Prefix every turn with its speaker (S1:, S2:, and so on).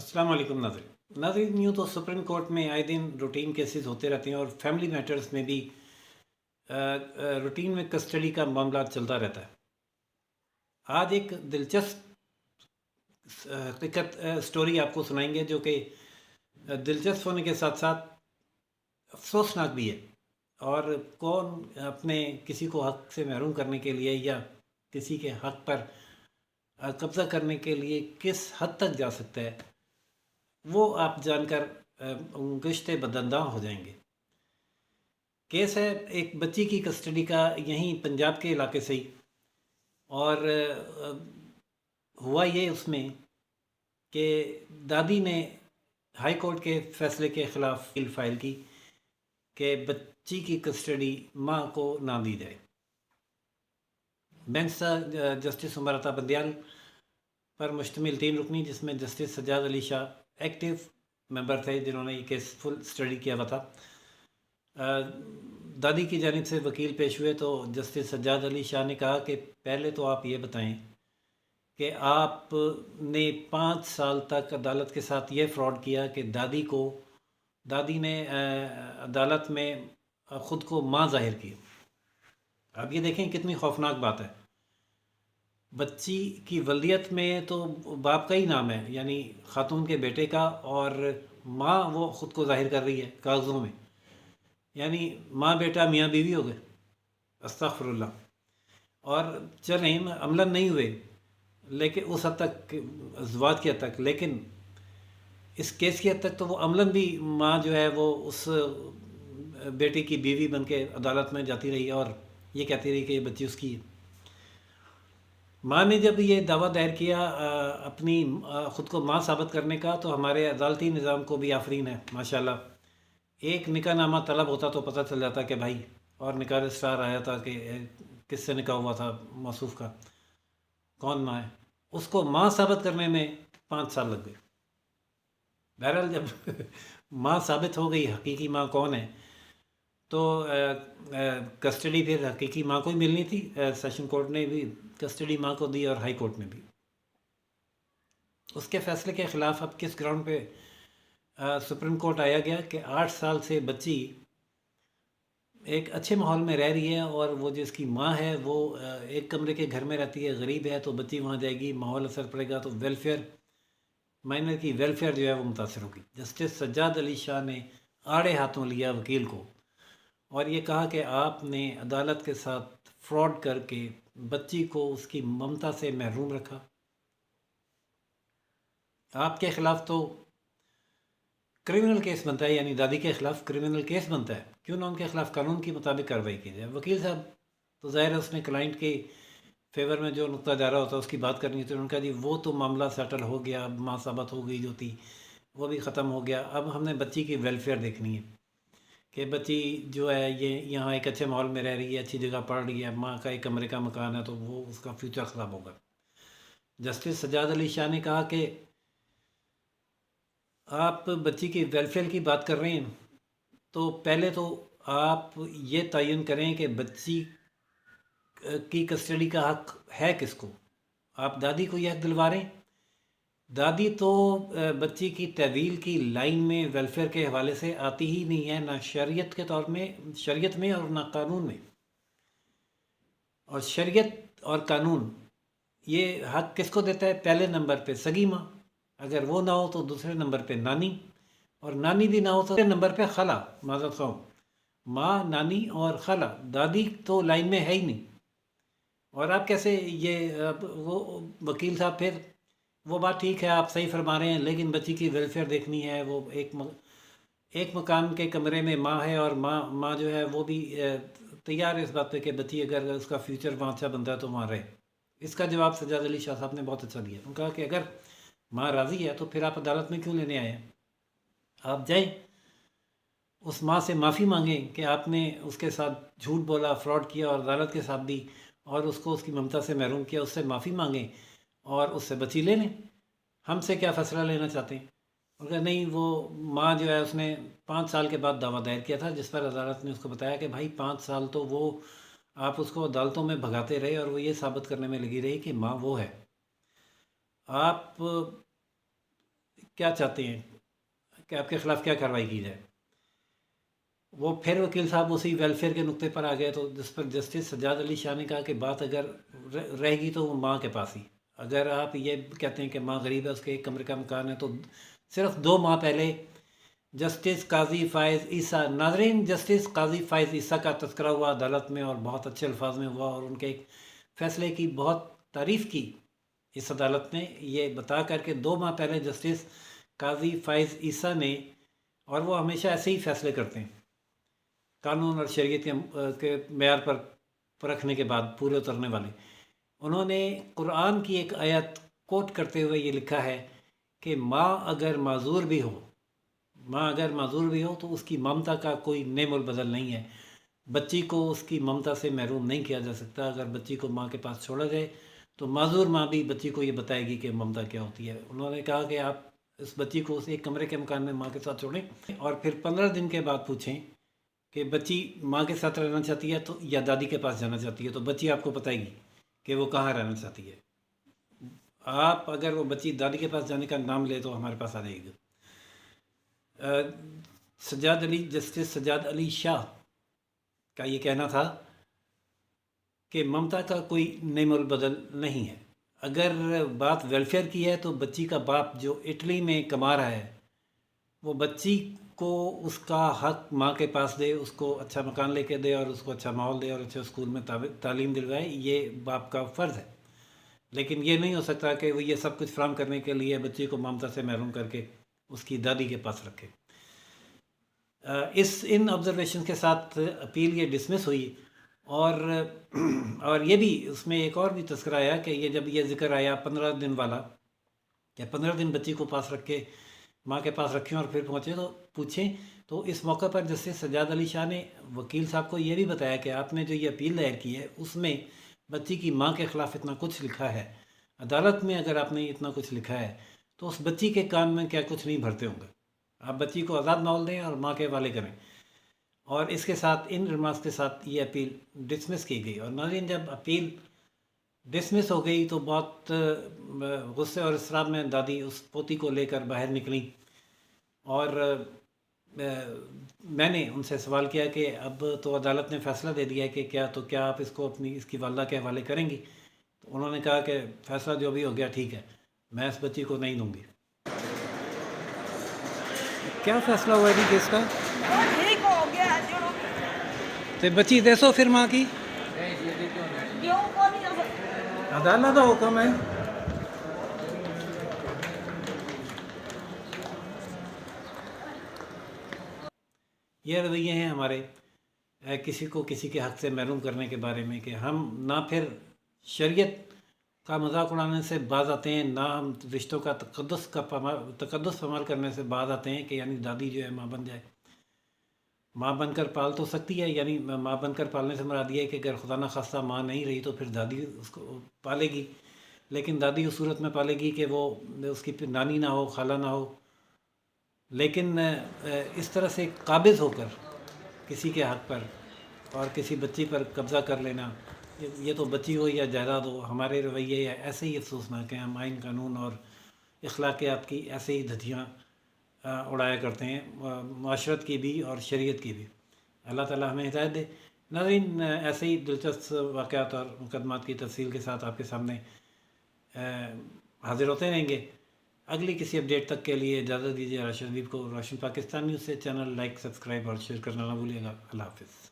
S1: अस्सलाम वालेकुम नाज़रीन। यूँ तो सुप्रीम कोर्ट में आए दिन रूटीन केसेस होते रहते हैं और फैमिली मैटर्स में भी रूटीन में कस्टडी का मामला चलता रहता है। आज एक दिलचस्प हकीकत स्टोरी आपको सुनाएंगे जो कि दिलचस्प होने के साथ साथ अफसोसनाक भी है। और कौन अपने किसी को हक से महरूम करने के लिए या किसी के हक पर कब्ज़ा करने के लिए किस हद तक जा सकता है, वो आप जानकर गश्ते बदंदा हो जाएंगे। केस है एक बच्ची की कस्टडी का, यहीं पंजाब के इलाके से ही। और हुआ ये उसमें कि दादी ने हाई कोर्ट के फैसले के ख़िलाफ़ फाइल की कि बच्ची की कस्टडी माँ को ना दी जाए। बेंच जस्टिस उमर अता बंदियाल पर मुश्तमिल 3 रुकनी, जिसमें justice Sajjad Ali Shah active member थे जिन्होंने ये केस फुल स्टडी किया हुआ था। दादी की जानिब से वकील पेश हुए तो जस्टिस सज्जाद अली शाह ने कहा कि पहले तो आप ये बताएं कि आपने 5 साल तक अदालत के साथ ये फ्रॉड किया कि दादी ने अदालत में ख़ुद को माँ ज़ाहिर की। अब ये देखें कितनी खौफनाक बात है। बच्ची की वल्दियत में तो बाप का ही नाम है, यानी ख़ातून के बेटे का, और माँ वो ख़ुद को ज़ाहिर कर रही है कागज़ों में, यानी माँ बेटा मियाँ बीवी हो गए। अस्तग़फिरुल्लाह। और चलें अमलन नहीं हुए लेकिन उस हद तक, ज़वाज की हद तक, लेकिन इस केस की हद तक तो वो अमलन भी माँ जो है वो उस बेटे की बीवी बन के अदालत में जाती रही और ये कहती रही कि ये बच्ची उसकी है। माँ ने जब ये दावा दायर किया अपनी ख़ुद को माँ साबित करने का, तो हमारे अदालती निज़ाम को भी आफरीन है माशाल्लाह। एक निकाह नामा तलब होता तो पता चल जाता कि भाई, और निकाह रजिस्ट्रार आया था कि किससे निकाह हुआ था मौसूफ़ का, कौन माँ है, उसको माँ साबित करने में 5 साल लग गए। बहरहाल जब माँ साबित हो गई, हकीकी माँ कौन है, तो कस्टडी फिर हकीकी माँ को ही मिलनी थी। सेशन कोर्ट ने भी कस्टडी माँ को दी और हाई कोर्ट ने भी। उसके फैसले के ख़िलाफ़ अब किस ग्राउंड पे सुप्रीम कोर्ट आया गया कि 8 साल से बच्ची एक अच्छे माहौल में रह रही है और वो जिसकी माँ है वो एक कमरे के घर में रहती है, गरीब है, तो बच्ची वहाँ जाएगी, माहौल असर पड़ेगा तो वेलफेयर, माइनर की वेलफेयर जो है वो मुतासर होगी। जस्टिस सज्जाद अली शाह ने आड़े हाथों लिया वकील को और ये कहा कि आपने अदालत के साथ फ्रॉड करके बच्ची को उसकी ममता से महरूम रखा। आपके ख़िलाफ़ तो क्रिमिनल केस बनता है, यानी दादी के ख़िलाफ़ क्रिमिनल केस बनता है, क्यों ना उनके ख़िलाफ़ कानून के मुताबिक कार्रवाई की जाए। वकील साहब तो ज़ाहिर है उसने क्लाइंट के फेवर में जो नुक्ता जा रहा होता है उसकी बात करनी थी। उनका जी वो तो मामला सेटल हो गया, अब माँ साबित हो गई जो थी वो भी ख़त्म हो गया, अब हमने बच्ची की वेलफेयर देखनी है कि बच्ची जो है ये यहाँ एक अच्छे माहौल में रह रही है, अच्छी जगह पढ़ रही है, माँ का एक कमरे का मकान है, तो वो उसका फ्यूचर ख़राब होगा। जस्टिस सज्जाद अली शाह ने कहा कि आप बच्ची की वेलफेयर की बात कर रहे हैं तो पहले तो आप ये तयन करें कि बच्ची की कस्टडी का हक है किसको। आप दादी को यह हक दिलवा रहे हैं। दादी तो बच्ची की तहवील की लाइन में वेलफेयर के हवाले से आती ही नहीं है, ना शरीयत के तौर में, शरीयत में, और ना कानून में। और शरीयत और कानून ये हक किसको देता है? पहले नंबर पे सगी माँ, अगर वो ना हो तो दूसरे नंबर पे नानी, और नानी भी ना हो तो तीसरे नंबर पे खाला। माज़रत ख़्वाह, माँ, नानी और खाला, दादी तो लाइन में है ही नहीं। और आप कैसे ये वो वकील साहब फिर वो बात ठीक है, आप सही फरमा रहे हैं, लेकिन बच्ची की वेलफेयर देखनी है। वो एक मकान के कमरे में माँ है और माँ जो है वो भी तैयार है इस बात पे कि बच्ची अगर उसका फ्यूचर वहाँ अच्छा बनता है तो वहाँ रहे। इसका जवाब सज्जाद अली शाह साहब ने बहुत अच्छा दिया। उन्होंने कहा कि अगर माँ राज़ी है तो फिर आप अदालत में क्यों लेने आए हैं? आप जाएं, उस माँ से माफ़ी मांगें कि आपने उसके साथ झूठ बोला, फ्रॉड किया, और अदालत के साथ भी, और उसको उसकी ममता से महरूम किया। उससे माफ़ी मांगें और उससे बच्ची ले लें। हमसे क्या फ़ैसला लेना चाहते हैं? उन्होंने नहीं, वो माँ जो है उसने 5 साल के बाद दावा दायर किया था, जिस पर अदालत ने उसको बताया कि भाई 5 साल तो वो आप उसको अदालतों में भगाते रहे और वो ये साबित करने में लगी रही कि माँ वो है। आप کیا چاہتے ہیں کہ آپ کے خلاف کیا کارروائی کی جائے. وہ پھر وکیل صاحب اسی ویلفیئر کے نقطے پر آ گئے، تو جس پر جسٹس سجاد علی شاہ نے کہا کہ بات اگر رہے گی تو وہ ماں کے پاس ہی. اگر آپ یہ کہتے ہیں کہ ماں غریب ہے، اس کے ایک کمرے کا مکان ہے، تو صرف 2 ماہ پہلے جسٹس قاضی فائز عیسیٰ، ناظرین جسٹس قاضی فائز عیسیٰ کا تذکرہ ہوا عدالت میں، اور بہت اچھے الفاظ میں ہوا، اور ان کے ایک فیصلے کی بہت تعریف کی اس عدالت نے، یہ بتا کر کے 2 ماہ پہلے جسٹس قاضی فائز عیسیٰ نے، اور وہ ہمیشہ ایسے ہی فیصلے کرتے ہیں قانون اور شریعت کے معیار پر پرکھنے کے بعد پورے اترنے والے. انہوں نے قرآن کی ایک آیت کوٹ کرتے ہوئے یہ لکھا ہے کہ ماں اگر معذور بھی ہو تو اس کی ممتا کا کوئی نعم البدل نہیں ہے. بچی کو اس کی ممتا سے محروم نہیں کیا جا سکتا. اگر بچی کو ماں کے پاس چھوڑا جائے تو معذور ماں بھی بچی کو یہ بتائے گی کہ ممتا کیا ہوتی ہے. انہوں نے کہا کہ آپ اس بچی کو اس ایک کمرے کے مکان میں ماں کے ساتھ چھوڑیں، اور پھر 15 دن کے بعد پوچھیں کہ بچی ماں کے ساتھ رہنا چاہتی ہے تو یا دادی کے پاس جانا چاہتی ہے، تو بچی آپ کو بتائے گی کہ وہ کہاں رہنا چاہتی ہے. آپ اگر وہ بچی دادی کے پاس جانے کا نام لے تو ہمارے پاس آ جائے گی. جسٹس سجاد علی شاہ کا یہ کہنا تھا کہ ممتا کا کوئی نعم البدل نہیں ہے. اگر بات ویلفیئر کی ہے تو بچی کا باپ جو اٹلی میں کما رہا ہے، وہ بچی کو اس کا حق ماں کے پاس دے، اس کو اچھا مکان لے کے دے، اور اس کو اچھا ماحول دے، اور اچھے اسکول میں تعلیم دلوائے. یہ باپ کا فرض ہے. لیکن یہ نہیں ہو سکتا کہ وہ یہ سب کچھ فراہم کرنے کے لیے بچی کو ممتا سے محروم کر کے اس کی دادی کے پاس رکھے. ان آبزرویشن کے ساتھ اپیل یہ ڈسمس ہوئی. اور یہ بھی اس میں ایک اور بھی تذکرہ آیا کہ یہ جب یہ ذکر آیا 15 دن والا، کہ 15 دن بچی کو پاس رکھ کے ماں کے پاس رکھیں اور پھر پوچھیں، تو اس موقع پر جسٹس سجاد علی شاہ نے وکیل صاحب کو یہ بھی بتایا کہ آپ نے جو یہ اپیل دائر کی ہے اس میں بچی کی ماں کے خلاف اتنا کچھ لکھا ہے. عدالت میں اگر آپ نے اتنا کچھ لکھا ہے تو اس بچی کے کان میں کیا کچھ نہیں بھرتے ہوں گے. آپ بچی کو آزاد ماحول دیں اور ماں کے حوالے کریں. اور اس کے ساتھ ان ریمارکس کے ساتھ یہ اپیل ڈسمس کی گئی. اور ناظرین جب اپیل ڈسمس ہو گئی تو بہت غصے اور اضطراب میں دادی اس پوتی کو لے کر باہر نکلیں، اور میں نے ان سے سوال کیا کہ اب تو عدالت نے فیصلہ دے دیا ہے کہ کیا آپ اس کو اس کی والدہ کے حوالے کریں گی؟ تو انہوں نے کہا کہ فیصلہ جو بھی ہو گیا ٹھیک ہے، میں اس بچی کو نہیں دوں گی. کیا فیصلہ ہوا ہے جی کیس کا؟
S2: ٹھیک ہو گیا جو
S1: تو بچی دے سو پھر ماں کی
S2: کیوں کو نہیں ہو سکتا.
S1: عدالت کا حکم ہے. یہ رویے ہیں ہمارے کسی کو کسی کے حق سے محروم کرنے کے بارے میں، کہ ہم نہ پھر شریعت کا مذاق اڑانے سے باز آتے ہیں، نہ ہم رشتوں کا تقدس پامال کرنے سے باز آتے ہیں، کہ یعنی دادی جو ہے ماں بن جائے. ماں بن کر پال تو سکتی ہے، یعنی ماں بن کر پالنے سے مراد یہ ہے کہ اگر خدا نخواستہ ماں نہیں رہی تو پھر دادی اس کو پالے گی. لیکن دادی اس صورت میں پالے گی کہ وہ اس کی نانی نہ ہو، خالہ نہ ہو. لیکن اس طرح سے قابض ہو کر کسی کے حق پر اور کسی بچی پر قبضہ کر لینا، یہ تو بچی ہو یا جائیداد ہو، ہمارے رویے ایسے ہی افسوسناک ہیں. ہم آئین قانون اور اخلاقیات کی ایسے ہی دھجیاں اڑایا کرتے ہیں، معاشرت کی بھی اور شریعت کی بھی. اللہ تعالیٰ ہمیں ہدایت دے. ناظرین ایسے ہی دلچسپ واقعات اور مقدمات کی تفصیل کے ساتھ آپ کے سامنے حاضر ہوتے رہیں گے. اگلی کسی اپڈیٹ تک کے لیے اجازت دیجیے. راشد حبیب کو روشن پاکستان نیوز سے چینل لائک، سبسکرائب اور شیئر کرنا نہ بھولیے گا. اللہ حافظ.